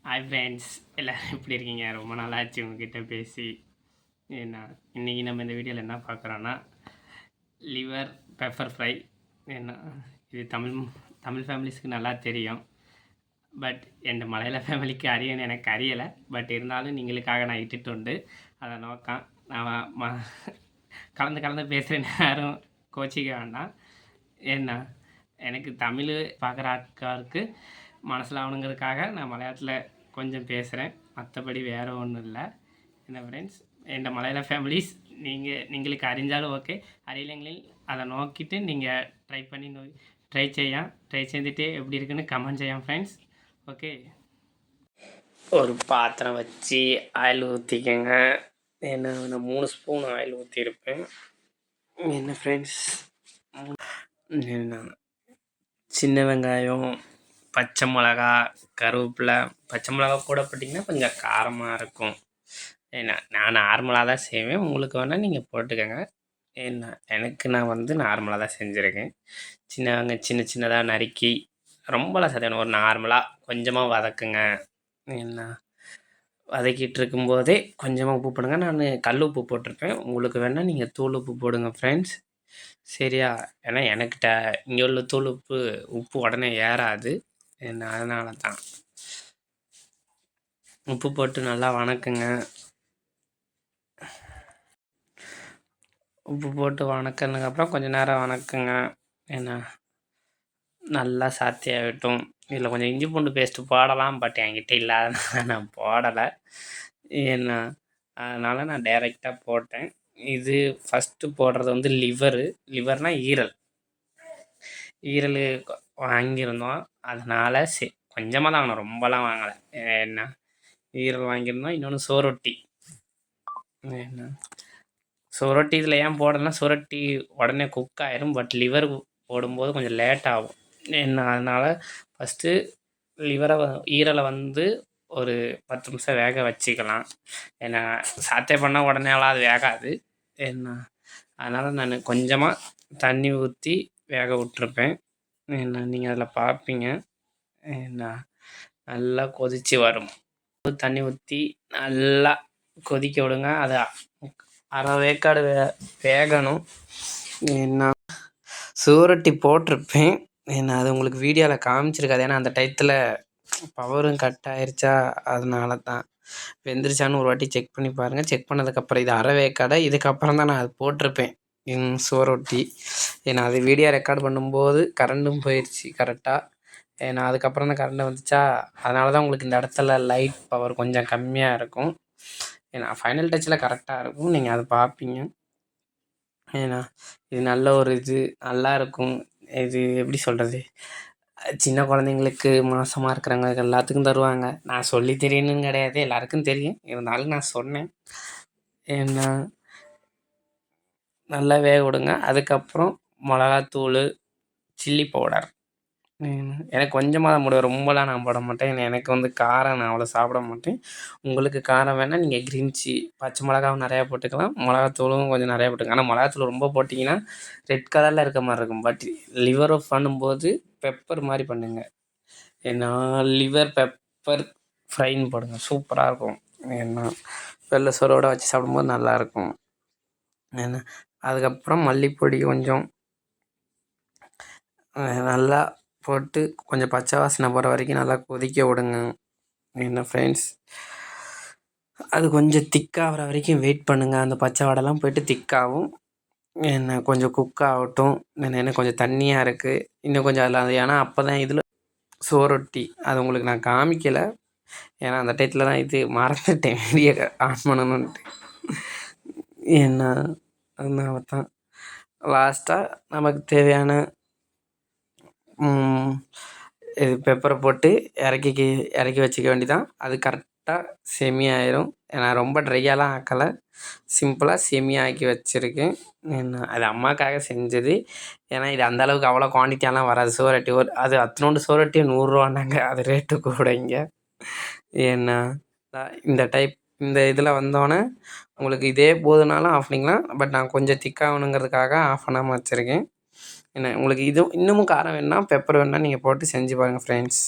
Hi friends, எல்லோரும் எப்படி இருக்கீங்க? ரொம்ப நாளாச்சு உங்ககிட்ட பேசி. ஏன்னா இன்றைக்கி நம்ம இந்த வீடியோவில் என்ன பார்க்குறோன்னா, லிவர் பெப்பர் ஃப்ரை. ஏன்னா இது தமிழ் ஃபேமிலிஸ்க்கு நல்லா தெரியும். பட் என் மலையாள ஃபேமிலிக்கு அறியன்னு எனக்கு அறியலை. பட் இருந்தாலும் நீங்களுக்காக நான் இட்டுட்டு உண்டு அதை நோக்கம். நான் கலந்து பேசுகிறேன், யாரும் கோச்சிக்க வேண்டாம். ஏன்னா எனக்கு தமிழ் பார்க்குற ஆட்காருக்கு மனசில் ஆகணுங்கிறதுக்காக நான் மலையாளத்தில் கொஞ்சம் பேசுகிறேன். மற்றபடி வேறு ஒன்றும் இல்லை. என்ன ஃப்ரெண்ட்ஸ், என் மலையாள ஃபேமிலிஸ் നിങ്ങൾക്ക് അറിഞ്ഞാലും ഓക്കെ, അറിയില്ലെങ്കിൽ அதை நோக்கிட்டு நீங்கள் ட்ரை செய்துட்டு எப்படி இருக்குன்னு கமெண்ட் செய்யாம் ஃப்ரெண்ட்ஸ். ஓகே, ஒரு பாத்திரம் வச்சு ஆயில் ஊற்றிக்கங்க. ஏன்னா நான் 3 ஸ்பூன் ஆயில் ஊற்றிருப்பேன். என்ன ஃப்ரெண்ட்ஸ், என்ன சின்ன வெங்காயம், பச்சை மிளகா, கருவேப்பிலை. பச்சை மிளகா கூட போட்டிங்கன்னா கொஞ்சம் காரமாக இருக்கும். ஏன்னா நான் நார்மலாக தான் செய்வேன், உங்களுக்கு வேணால் நீங்கள் போட்டுக்கோங்க. ஏன்னா நான் நார்மலாக தான் செஞ்சுருக்கேன். சின்ன சின்னதாக நறுக்கி ரொம்பலாம் சேர்த்தணும், ஒரு நார்மலாக கொஞ்சமாக வதக்குங்க. என்ன வதக்கிட்டு இருக்கும்போதே கொஞ்சமாக உப்பு போடுங்க. நான் கல் உப்பு போட்டிருப்பேன், உங்களுக்கு வேணால் நீங்கள் தூள் உப்பு போடுங்க ஃப்ரெண்ட்ஸ். சரியா? ஏன்னா எனக்கிட்ட இங்கே உள்ள தூள் உப்பு உடனே ஏறாது. என்ன அதனால தான் உப்பு போட்டு நல்லா வணக்குங்க. உப்பு போட்டு வணக்கினதுக்கப்புறம் கொஞ்சம் நேரம் வணக்குங்க. ஏன்னா நல்லா சாத்தி ஆகட்டும். இதில் கொஞ்சம் இஞ்சி பூண்டு பேஸ்ட்டு போடலாம், பட் என்கிட்ட இல்லாதனால நான் போடலை. ஏன்னா அதனால் நான் டைரெக்டாக போட்டேன். இது ஃபஸ்ட்டு போடுறது லிவர்னால் ஈரல் வாங்கியிருந்தோம். அதனால் கொஞ்சமாக தான் வாங்கினோம், ரொம்பலாம் வாங்கலை. என்ன ஈரல் வாங்கியிருந்தோம். இன்னொன்று சுவரொட்டி. என்ன சுவரொட்டி இதில் ஏன் போடலைன்னா, சுவரொட்டி உடனே குக் ஆயிரும், பட் லிவர் போடும்போது கொஞ்சம் லேட் ஆகும். என்ன அதனால் ஃபஸ்ட்டு ஈரலை ஒரு 10 நிமிஷம் வேக வச்சுக்கலாம். ஏன்னா சாத்தே பண்ணால் உடனேலாம் அது வேகாது. என்ன அதனால் நான் கொஞ்சமாக தண்ணி ஊற்றி வேக விட்ருப்பேன். என்ன நீங்கள் அதில் பார்ப்பீங்க. என்ன நல்லா கொதித்து வரும், தண்ணி ஊற்றி நல்லா கொதிக்க விடுங்க. அது அரை வேக்காடு வேகணும். என்ன சுவரொட்டி போட்டிருப்பேன். என்ன அது உங்களுக்கு வீடியோவில் காமிச்சிருக்காது, ஏன்னா அந்த டயத்தில் பவரும் கட் ஆயிடுச்சா, அதனால தான். வெந்துருச்சான்னு ஒரு வாட்டி செக் பண்ணி பாருங்கள். செக் பண்ணதுக்கப்புறம் இது அரை வேக்காடை, இதுக்கப்புறம் தான் நான் அது போட்டிருப்பேன் சுவரொட்டி. ஏன்னா அது வீடியோ ரெக்கார்ட் பண்ணும்போது கரண்ட்டும் போயிடுச்சு கரெக்டாக. ஏன்னா அதுக்கப்புறம் தான் கரண்ட் வந்துச்சா, அதனால தான் உங்களுக்கு இந்த இடத்துல லைட் பவர் கொஞ்சம் கம்மியாக இருக்கும். ஏன்னா ஃபைனல் டச்சில் கரெக்டாக இருக்கும், நீங்கள் அதை பார்ப்பீங்க. ஏன்னா இது நல்ல ஒரு நல்லா இருக்கும். இது எப்படி சொல்கிறது, சின்ன குழந்தைங்களுக்கு, மாதமாக இருக்கிறவங்களுக்கு எல்லாத்துக்கும் தருவாங்க. நான் சொல்லி தெரியணும்னு கிடையாது, எல்லாருக்கும் தெரியும். இருந்தாலும் நான் சொன்னேன். ஏன்னா நல்லா வேக விடுங்க. அதுக்கப்புறம் மிளகாத்தூள், சில்லி பவுடர். எனக்கு கொஞ்சமாக தான் போடுவேன், ரொம்பலாம் நான் போட மாட்டேன். எனக்கு காரம் நான் அவ்வளோ சாப்பிட மாட்டேன். உங்களுக்கு காரம் வேணால் நீங்கள் கிரீன் பச்சை மிளகாவும் நிறையா போட்டுக்கலாம், மிளகாத்தூளும் கொஞ்சம் நிறையா போட்டுக்கலாம். ஆனால் மிளகாத்தூள் ரொம்ப போட்டிங்கன்னா ரெட் கலரில் இருக்க மாதிரி இருக்கும். பட் லிவர் பண்ணும்போது பெப்பர் மாதிரி பண்ணுங்க. ஏன்னா லிவர் பெப்பர் ஃப்ரைன்னு போடுங்க, சூப்பராக இருக்கும். ஏன்னா வெள்ளை சோறோடு வச்சு சாப்பிடும்போது நல்லாயிருக்கும். ஏன்னா அதுக்கப்புறம் மல்லிப்பொடி கொஞ்சம் நல்லா போட்டு கொஞ்சம் பச்சை வாசனை போகிற வரைக்கும் நல்லா கொதிக்க விடுங்க. என்ன ஃப்ரெண்ட்ஸ், அது கொஞ்சம் திக்காகிற வரைக்கும் வெயிட் பண்ணுங்கள். அந்த பச்சை வாடைலாம் போய்ட்டு திக்காகும். என்ன கொஞ்சம் குக் ஆகட்டும். என்ன கொஞ்சம் தண்ணியாக இருக்குது, இன்னும் கொஞ்சம் அதில். ஏன்னா அப்போ தான் இதில் சுவரொட்டி அது உங்களுக்கு நான் காமிக்கலை, ஏன்னா அந்த டயத்தில் தான் இது மறந்துட்டேன் வீடியோ ஆன் பண்ணணுன்ட்டு. என்ன அதனால தான் லாஸ்ட்டாக நமக்கு தேவையான இது பெப்பரை போட்டு இறக்கி வச்சுக்க வேண்டியதான். அது கரெக்டாக செமியாயிரும். நான் ரொம்ப ட்ரையாலாம் ஆக்கலை, சிம்பிளாக செமியாக ஆக்கி வச்சுருக்கேன். என்ன அது அம்மாவுக்காக செஞ்சது. ஏன்னா இது அந்தளவுக்கு அவ்வளோ குவான்டிட்டியெல்லாம் வராது. சுவரொட்டி அது அத்தனோண்டு சுவரொட்டி 100 ரூபான்னாங்க, அது ரேட்டு கூட இங்கே. ஏன்னா இந்த இதில் வந்தோடனே உங்களுக்கு இதே போதுனாலும் ஆஃப் பண்ணிக்கலாம். பட் நான் கொஞ்சம் திக்காகணுங்கிறதுக்காக ஆஃப் பண்ணாமல் வச்சுருக்கேன். என்ன உங்களுக்கு இன்னமும் காரம் வேணுன்னா, பெப்பர் வேணுன்னா நீங்கள் போட்டு செஞ்சு பாருங்கள் ஃப்ரெண்ட்ஸ்.